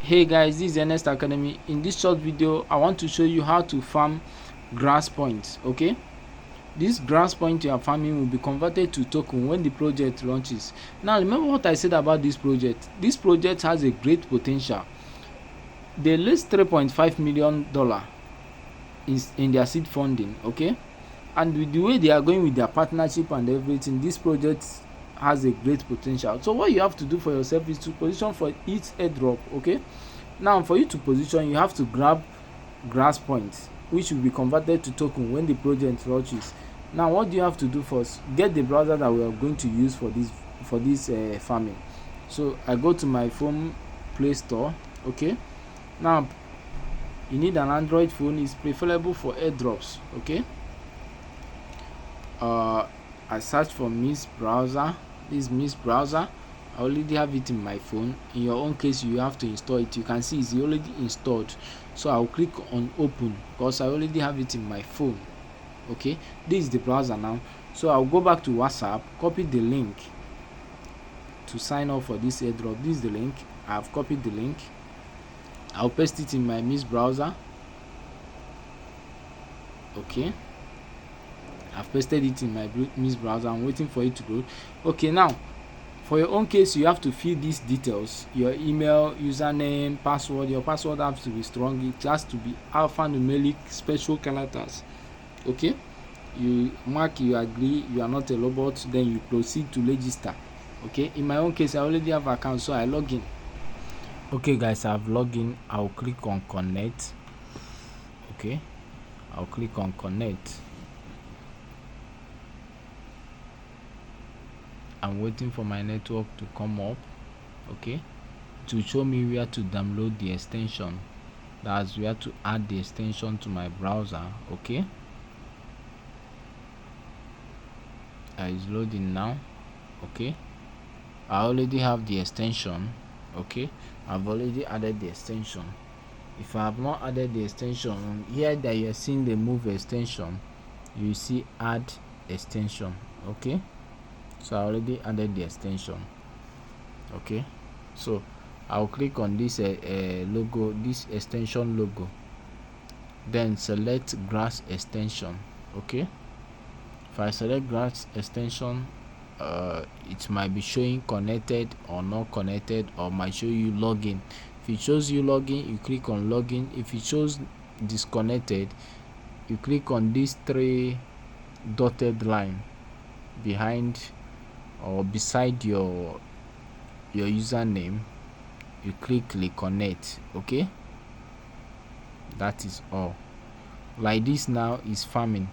Hey guys, this is Ernest Academy. In this short video I want to show you how to farm grass points. Okay, this grass point you are farming will be converted to token when the project launches. Now remember what I said about this project. This project has a great potential. They raised $3.5 million in their seed funding. Okay, and with the way they are going with their partnership and everything, this project has a great potential. So what you have to do for yourself is to position for each airdrop. Okay, now for you to position, you have to grab grass points which will be converted to token when the project launches. Now what do you have to do first? Get the browser that we are going to use for this farming. So I go to my phone Play Store. Okay, now you need an Android phone. It's preferable for airdrops. Okay, I search for Miss Browser. This Miss Browser, I already have it in my phone. In your own case, you have to install it. You can see it's already installed, so I'll click on open because I already have it in my phone. Okay, this is the browser now. So I'll go back to WhatsApp, copy the link to sign up for this airdrop. This is the link. I've copied the link. I'll paste it in my Miss Browser. Okay, I've pasted it in my Miss Browser. I'm waiting for it to load. Okay, now for your own case, you have to fill these details: your email, username, password. Your password has to be strong. It has to be alphanumeric special characters. Okay, you mark you agree you are not a robot, then you proceed to register. Okay, in my own case, I already have an account, so I log in. Okay guys, I've logged in. I'll click on connect. Okay, I'll click on connect. I'm waiting for my network to come up. Okay, to show me where to download the extension. That's where to add the extension to my browser. Okay, it's loading now. Okay, I already have the extension. Okay, I've already added the extension. If I have not added the extension, here that you're seeing the move extension, you see add extension. Okay, so I already added the extension. Okay, so I'll click on this logo, this extension logo, then select grass extension. Okay, if I select grass extension, it might be showing connected or not connected, or might show you login. If it shows you login, you click on login. If it shows disconnected, you click on these three dotted line behind or beside your username. You click reconnect. Okay, that is all. Like this now is farming.